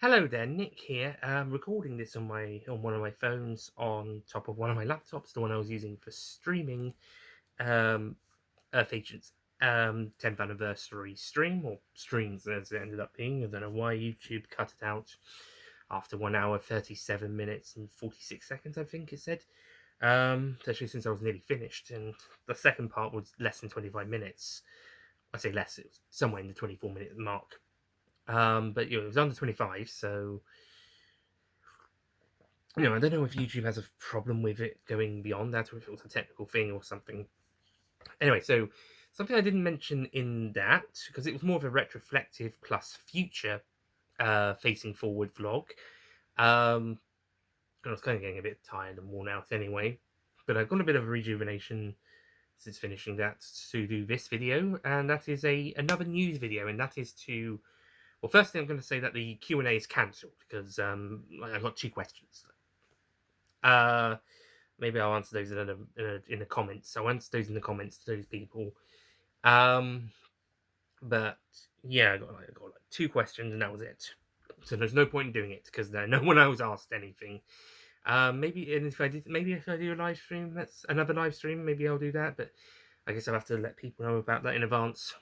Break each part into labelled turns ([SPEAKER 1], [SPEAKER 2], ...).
[SPEAKER 1] Hello there, Nick here. Recording this on one of my phones on top of one of my laptops, the one I was using for streaming. Um, Earth Agent's 10th anniversary stream, or streams as it ended up being. I don't know why YouTube cut it out after 1 hour 37 minutes and 46 seconds. I think it said. Especially since I was nearly finished, and the second part was less than 25 minutes. I say less; it was somewhere in the 24-minute mark. But it was under 25, so I don't know if YouTube has a problem with it going beyond that, or if it was a technical thing or something. Anyway, so something I didn't mention in that, because it was more of a retroflective plus future facing forward vlog. And I was kind of getting a bit tired and worn out anyway, but I've got a bit of a rejuvenation since finishing that to do this video, and that is another news video, and that is to. Well, first thing I'm going to say that the Q&A is cancelled because I've got two questions. Maybe I'll answer those in the comments. I'll answer those in the comments to those people. But yeah, I got like two questions, and that was it. So there's no point in doing it because no one else asked anything. Maybe and if I do a live stream, that's another live stream. Maybe I'll do that, but I guess I'll have to let people know about that in advance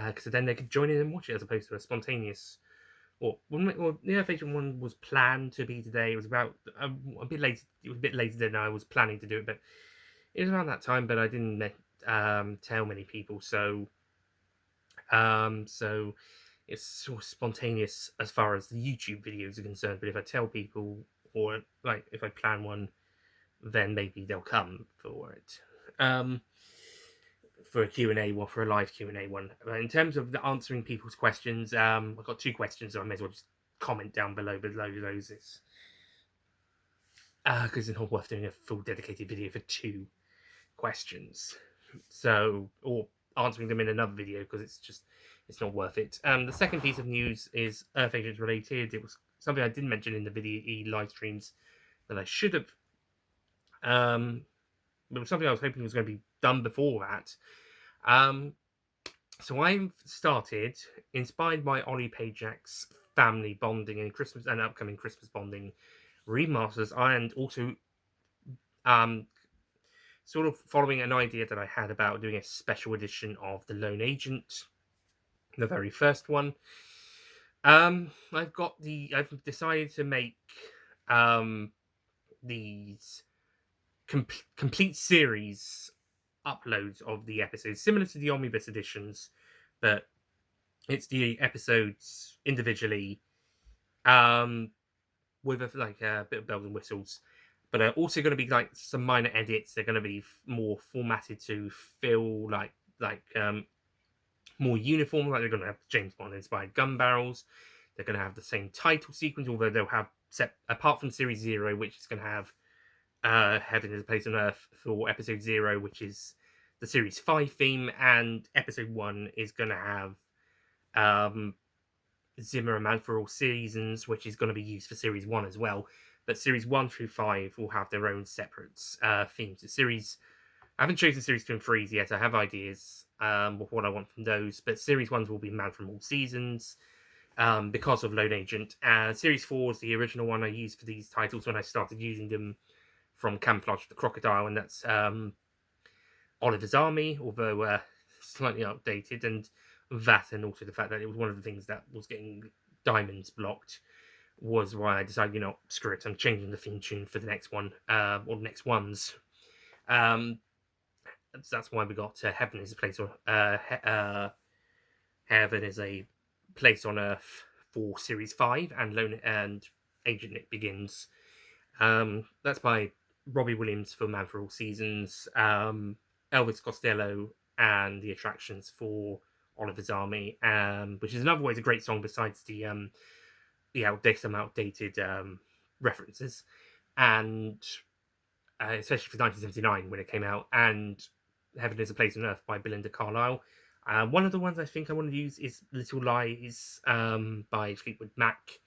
[SPEAKER 1] because then they could join in and watch it as opposed to a spontaneous. The Earth Agent one was planned to be today. It was about a bit late. It was a bit later than I was planning to do it, but it was around that time. But I didn't tell many people, so it's sort of spontaneous as far as the YouTube videos are concerned. But if I tell people, or like if I plan one, then maybe they'll come for it. For a Q&A one, for a live Q&A one. In terms of the answering people's questions, I've got two questions, so I may as well just comment down below those. Because it's not worth doing a full dedicated video for two questions. So, or answering them in another video because it's not worth it. The second piece of news is Earth Agents related. It was something I didn't mention in the video live streams that I should have. It was something I was hoping was going to be done before that. So I've started, inspired by Ollie Pajak's family bonding and Christmas and upcoming Christmas bonding remasters, and also sort of following an idea that I had about doing a special edition of The Lone Agent, the very first one. I've decided to make these complete series uploads of the episodes, similar to the omnibus editions, but it's the episodes individually, with a bit of bells and whistles. But are also going to be like some minor edits. They're going to be more formatted to feel like more uniform. Like they're going to have James Bond inspired gun barrels. They're going to have the same title sequence, although they'll have apart from Series 0, which is going to have Heaven is a Place on Earth for Episode 0, which is the Series 5 theme, and Episode 1 is going to have Zimmer and Man for All Seasons, which is going to be used for Series 1 as well. But Series 1 through 5 will have their own separate themes. I haven't chosen Series 2 and 3s yet. I have ideas of what I want from those, but Series 1s will be Man from All Seasons because of Lone Agent. Series 4 is the original one I used for these titles when I started using them from Camouflage the Crocodile, and that's Oliver's Army, although slightly updated, and that, and also the fact that it was one of the things that was getting diamonds blocked, was why I decided, screw it, I'm changing the theme tune for the next one, or the next ones. That's why we got Heaven is a Place on Heaven is a Place on Earth for Series 5, and Agent Nick Begins. That's by Robbie Williams for Man for All Seasons, Elvis Costello and the Attractions for Oliver's Army, which is another way, it's a great song besides the outdated references, and especially for 1979 when it came out, and Heaven is a Place on Earth by Belinda Carlisle. One of the ones I think I want to use is Little Lies by Fleetwood Mac.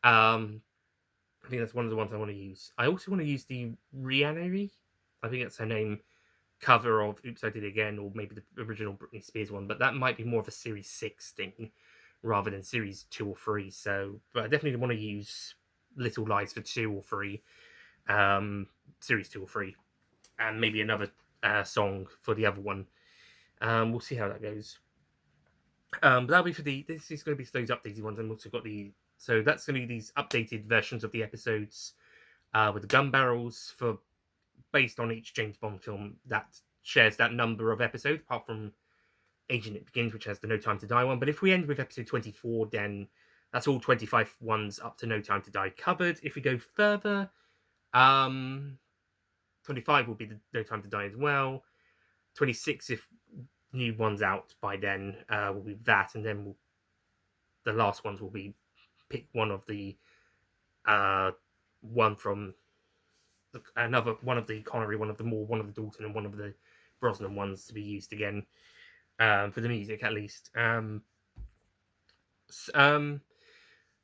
[SPEAKER 1] I think that's one of the ones I want to use. I also want to use the Rihanna, I think that's her name, cover of Oops, I Did It Again, or maybe the original Britney Spears one, but that might be more of a Series 6 thing. rather than series 2 or 3. So, but I definitely want to use Little Lies for 2 or 3, series 2 or 3, and maybe another song for the other one. We'll see how that goes. But that'll be for this is going to be those updated ones, and also got so that's going to be these updated versions of the episodes with the gun barrels for based on each James Bond film that shares that number of episodes, apart from Agent It Begins, which has the No Time to Die one. But if we end with episode 24, then that's all 25 ones up to No Time to Die covered. If we go further, 25 will be the No Time to Die as well. 26, if new ones out by then, will be that, and then the last ones will be pick one of the one from another one of the Connery, one of the Moore, one of the Dalton, and one of the Brosnan ones to be used again, for the music at least.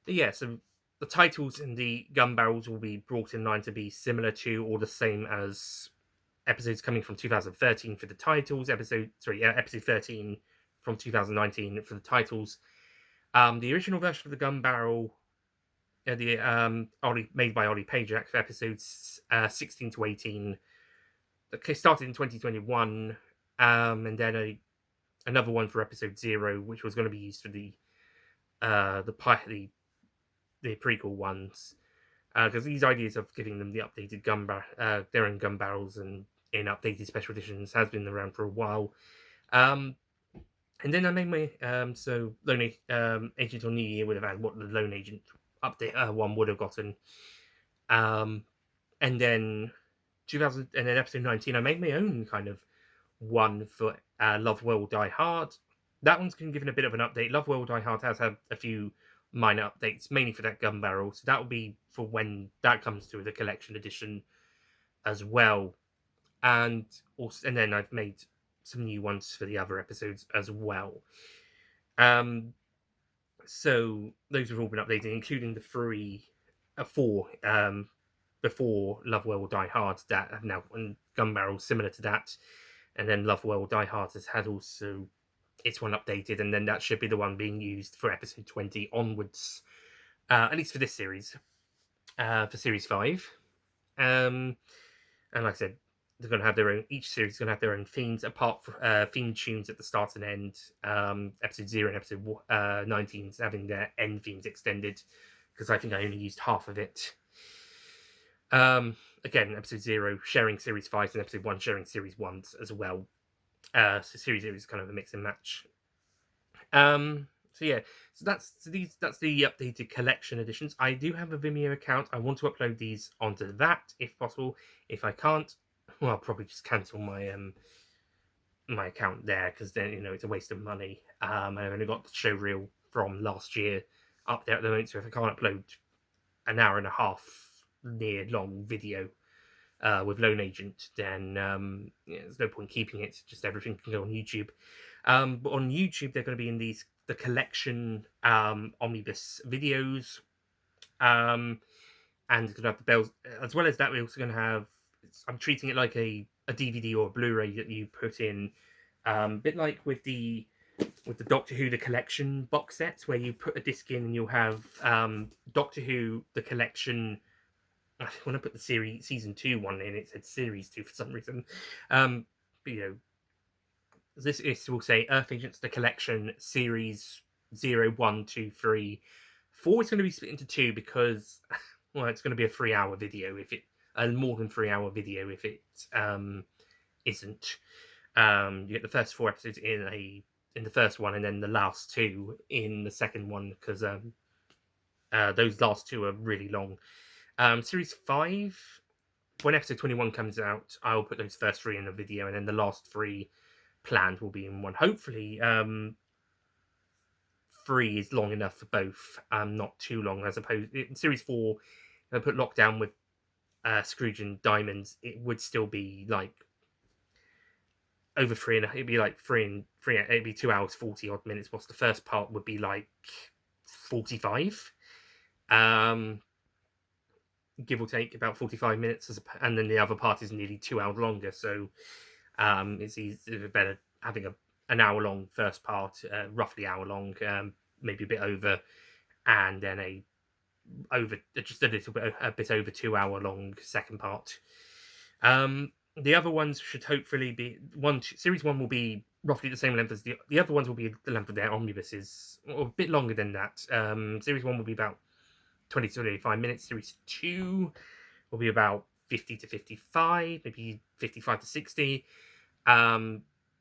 [SPEAKER 1] Yeah, so the titles and the gun barrels will be brought in line to be similar to or the same as episodes coming from 2013 for the titles. Episode 13 from 2019 for the titles. The original version of the gun barrel, made by Ollie Pajak for episodes 16 to 18, that started in 2021, and then another one for episode 0, which was going to be used for the prequel ones, because these ideas of giving them the updated their own gun barrels and in updated special editions has been around for a while. And then I made my Lone Agent on New Year would have had what the Lone Agent update one would have gotten, and then episode 19 I made my own kind of one for Love Will Die Hard. That one's been given a bit of an update. Love Will Die Hard has had a few minor updates, mainly for that gun barrel. So that will be for when that comes to the collection edition as well. And then I've made some new ones for the other episodes as well. So those have all been updated, including the four before Love Will Die Hard that have now gun barrels similar to that, and then Love Will Die Hard has had also its one updated, and then that should be the one being used for episode 20 onwards, at least for this series, for series 5. And like I said, they're going to have their own. Each series is going to have their own themes, apart from theme tunes at the start and end. Episode 0 and episode 19 is having their end themes extended, because I think I only used half of it. Again, episode 0 sharing series 5, and episode 1 sharing series 1s as well. So series 0 is kind of a mix and match. So yeah, that's the updated collection editions. I do have a Vimeo account. I want to upload these onto that if possible. If I can't, well, I'll probably just cancel my my account there, because then it's a waste of money. I've only got the show reel from last year up there at the moment, so if I can't upload an hour and a half near long video with Lone Agent, then there's no point keeping it. Just everything can go on YouTube. But on YouTube, they're going to be in the collection omnibus videos, and it's going to have the bells. As well as that, we're also going to have. I'm treating it like a DVD or a Blu-ray that you put in, a bit like with the Doctor Who the collection box sets, where you put a disc in and you'll have Doctor Who the collection. When I put the season 2 one in, it said series 2 for some reason. But this will say Earth Agents the collection series 0, 1, 2, 3. 4 is going to be split into 2 because, well, it's going to be a 3-hour video if it more than 3-hour video if it isn't. You get the first 4 episodes in the first one, and then the last 2 in the second one, because those last 2 are really long. Series 5, when episode 21 comes out, I'll put those first 3 in a video, and then the last 3 planned will be in one. Hopefully, 3 is long enough for both, not too long, as opposed in series 4. If I put Lockdown with Scrooge and Diamonds, it would still be like over 3, and it'd be like 3 it'd be 2 hours 40 odd minutes, whilst the first part would be like 45. Give or take about 45 minutes, and then the other part is nearly 2 hours longer. So it's better having an hour long first part, roughly hour long, maybe a bit over, and then just a bit over 2 hour long second part. The other ones should hopefully be series one will be roughly the same length as the other ones will be the length of their omnibuses, or a bit longer than that. Series one will be about 20 to 25 minutes. Series two will be about 50 to 55, maybe 55 to 60,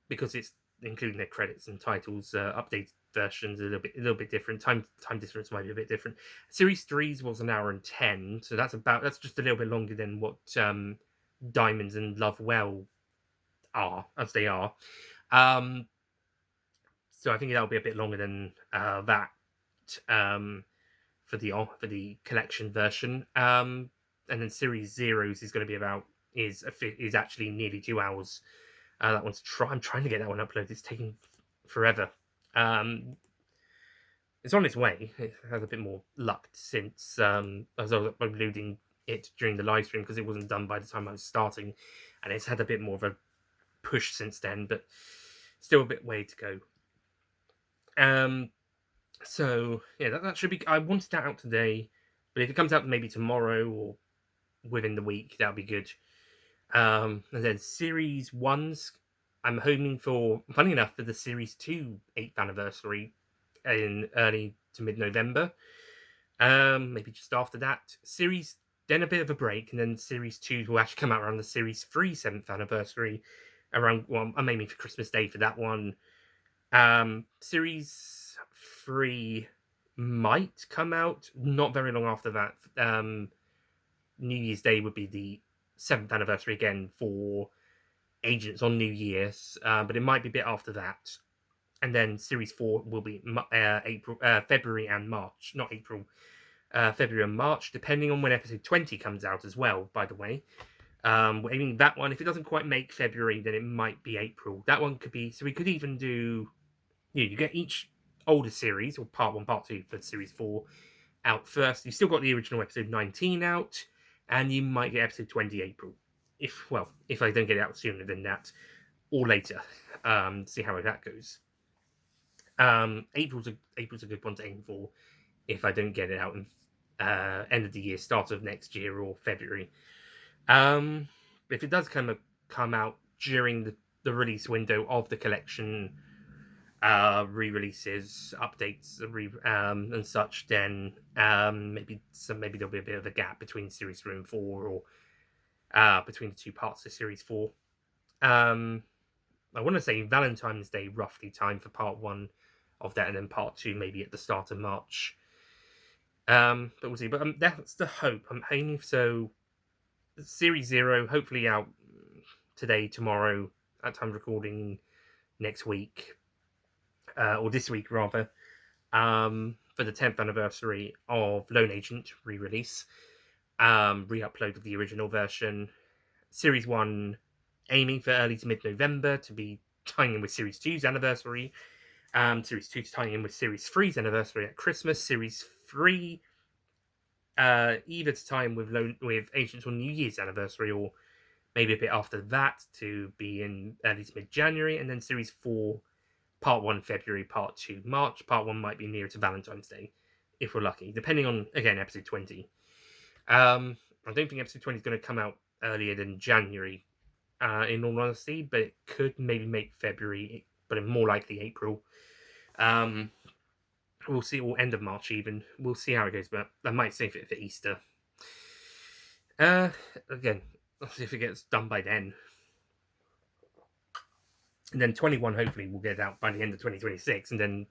[SPEAKER 1] because it's including their credits and titles. Updated versions a little bit different. Time difference might be a bit different. Series threes was 1 hour and 10, so that's just a little bit longer than what Diamonds and Love Well are, as they are. So I think that'll be a bit longer than that for the collection version. And then Series Zeros is going to be is actually nearly 2 hours. That one's I'm trying to get that one uploaded. It's taking forever. It's on its way. It has a bit more luck since as I was uploading it during the live stream, because it wasn't done by the time I was starting, and it's had a bit more of a push since then, but still a bit way to go. So yeah, that should be. I wanted that out today, but if it comes out maybe tomorrow or within the week, that'll be good. And then Series Ones, I'm hoping for. Funny enough, for the Series 2 8th anniversary in early to mid-November. Maybe just after that. Then a bit of a break, and then Series 2 will actually come out around the Series 3 7th anniversary. I'm aiming for Christmas Day for that one. Series 3 might come out not very long after that. New Year's Day would be the 7th anniversary again for Agents on New Year's, but it might be a bit after that. And then Series 4 will be February and March, not April. February and March, depending on when episode 20 comes out as well, by the way. We're aiming that one. If it doesn't quite make February, then it might be April. That one could be... So we could even do... You get each older series, or part 1, part 2 for Series 4 out first. You've still got the original episode 19 out, and you might get episode 20 April. If I don't get it out sooner than that, or later. See how that goes. April's a good one to aim for if I don't get it out in end of the year, start of next year, or February. If it does come out during the release window of the collection, re-releases, updates, and such, then maybe there'll be a bit of a gap between Series 3 and 4, or between the two parts of Series 4. I want to say Valentine's Day, roughly time for part 1 of that, and then part 2 maybe at the start of March. But we'll see. But that's the hope. I'm aiming so. Series 0, hopefully out today, tomorrow, at time recording next week, or this week rather, for the 10th anniversary of Lone Agent re-release, re-upload of the original version. Series 1 aiming for early to mid-November to be tying in with Series 2's anniversary. Series 2 tying in with Series 3's anniversary at Christmas. Series 3 either to tie in with Agents on New Year's anniversary, or maybe a bit after that to be in early to mid-January. And then Series 4, Part 1 February, Part 2 March. Part 1 might be nearer to Valentine's Day, if we're lucky, depending on, again, Episode 20. I don't think Episode 20 is going to come out earlier than January, in all honesty, but it could maybe make February, but more likely April. We'll see, or end of March even. We'll see how it goes, but I might save it for Easter. Again, let's see if it gets done by then. And then 21, hopefully, we'll get it out by the end of 2026. And then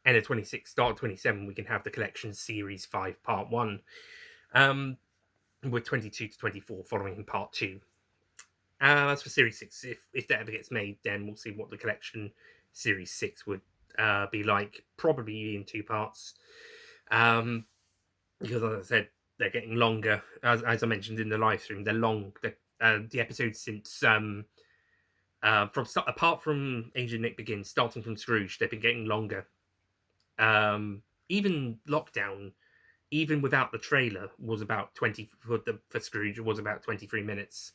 [SPEAKER 1] end of 26, start of 27, we can have the collection Series 5, Part 1. With 22 to 24 following in Part 2. As for Series 6, if that ever gets made, then we'll see what the collection Series 6 would be like, probably in 2 parts. Because, as I said, they're getting longer. As I mentioned in the live stream, they're long. The episodes since... apart from Agent Nick Begins, starting from Scrooge, they've been getting longer. Even Lockdown, even without the trailer, was about 20 for Scrooge. It was about 23 minutes,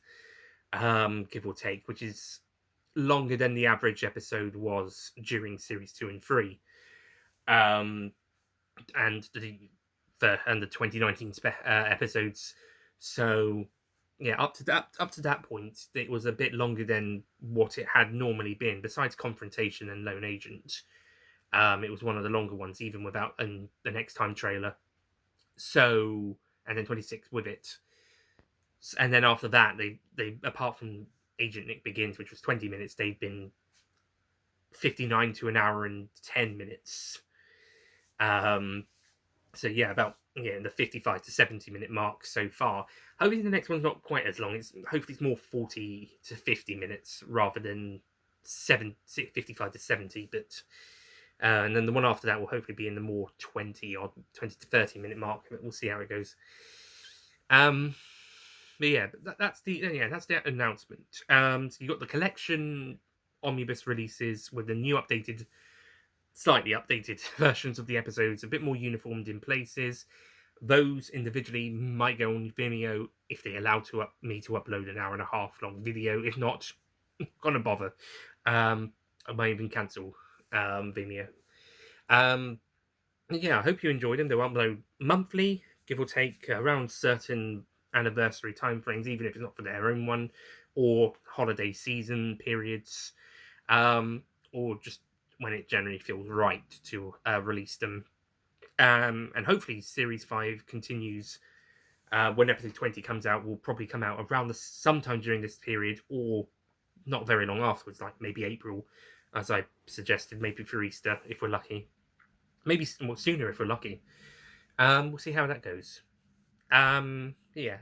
[SPEAKER 1] give or take, which is longer than the average episode was during Series 2 and 3. and the 2019 episodes. So yeah, up to that point, it was a bit longer than what it had normally been. Besides Confrontation and Lone Agent, it was one of the longer ones, even without the Next Time trailer. So, and then 26 with it, and then after that, they apart from Agent Nick Begins, which was 20 minutes, they've been 59 to an hour and 10 minutes. So yeah, about in the 55 to 70 minute mark so far. Hopefully the next one's not quite as long. Hopefully it's more 40 to 50 minutes rather than 55 to 70. But and then the one after that will hopefully be in the more 20 to 30 minute mark. We'll see how it goes. But yeah, that's the announcement. So you got the collection omnibus releases with the new slightly updated versions of the episodes, a bit more uniformed in places. Those individually might go on Vimeo if they allow me to upload an hour and a half long video. If not, gonna bother. I might even cancel Vimeo. Yeah, I hope you enjoyed them. They'll upload monthly, give or take, around certain anniversary timeframes, even if it's not for their own one, or holiday season periods, or just when it generally feels right to release them. And hopefully Series 5 continues when episode 20 comes out. Will probably come out around sometime during this period, or not very long afterwards, like maybe April, as I suggested, maybe for Easter if we're lucky. Maybe sooner if we're lucky. We'll see how that goes. Yeah.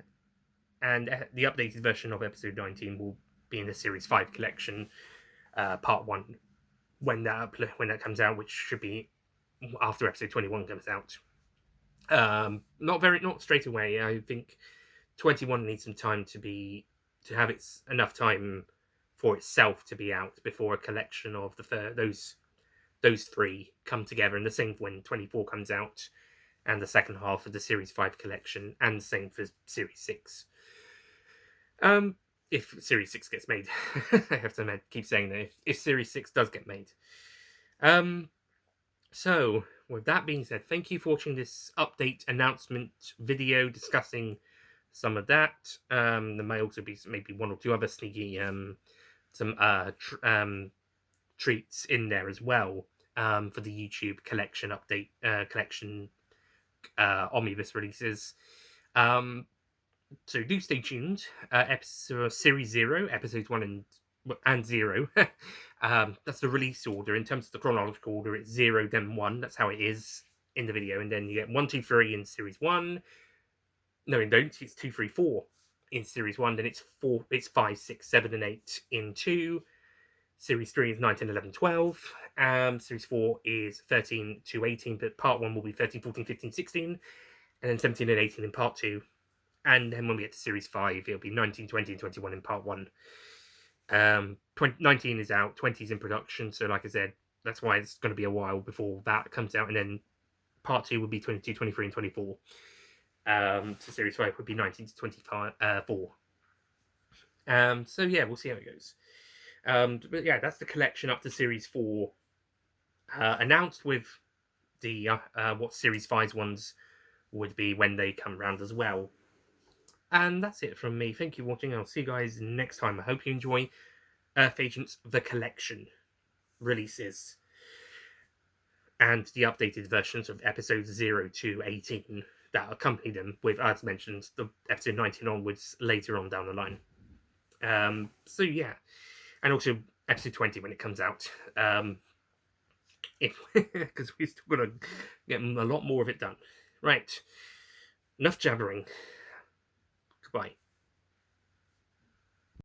[SPEAKER 1] And the updated version of episode 19 will be in the Series 5 collection, part 1, when that comes out, which should be after episode 21 comes out. Not straight away. I think 21 needs some time to have enough time for itself to be out before a collection of those three come together, and the same when 24 comes out and the second half of the Series 5 collection, and the same for Series 6. If Series 6 gets made. I have to keep saying that if Series 6 does get made. So with that being said, thank you for watching this update announcement video discussing some of that. There may also be maybe one or two other sneaky treats in there as well, for the YouTube collection update collection omnibus releases. So do stay tuned. Episode Series 0, episodes 1 and 0. That's the release order. In terms of the chronological order, it's 0 then 1. That's how it is in the video. And then you get 1, 2, 3 in Series 1. No, you don't. It's 2, 3, 4 in Series 1. Then it's 5, 6, 7, and 8 in 2. Series 3 is 9, 10, 11, 12. Series 4 is 13 to 18, but part 1 will be 13, 14, 15, 16. And then 17 and 18 in part 2. And then when we get to Series 5, it'll be 19, 20, and 21 in part 1. 19 is out, 20 is in production. So like I said, that's why it's going to be a while before that comes out. And then part 2 would be 22, 23, and 24. So Series 5 would be 19 to 24. So yeah, we'll see how it goes. But yeah, that's the collection up to Series 4 announced, with the what Series 5's ones would be when they come around as well. And that's it from me. Thank you for watching. I'll see you guys next time. I hope you enjoy Earth Agents The Collection releases and the updated versions of episodes 0 to 18 that accompany them, with, as mentioned, the episode 19 onwards later on down the line. So yeah, and also episode 20 when it comes out. Because we're still gonna get a lot more of it done. Right. Enough jabbering. Goodbye.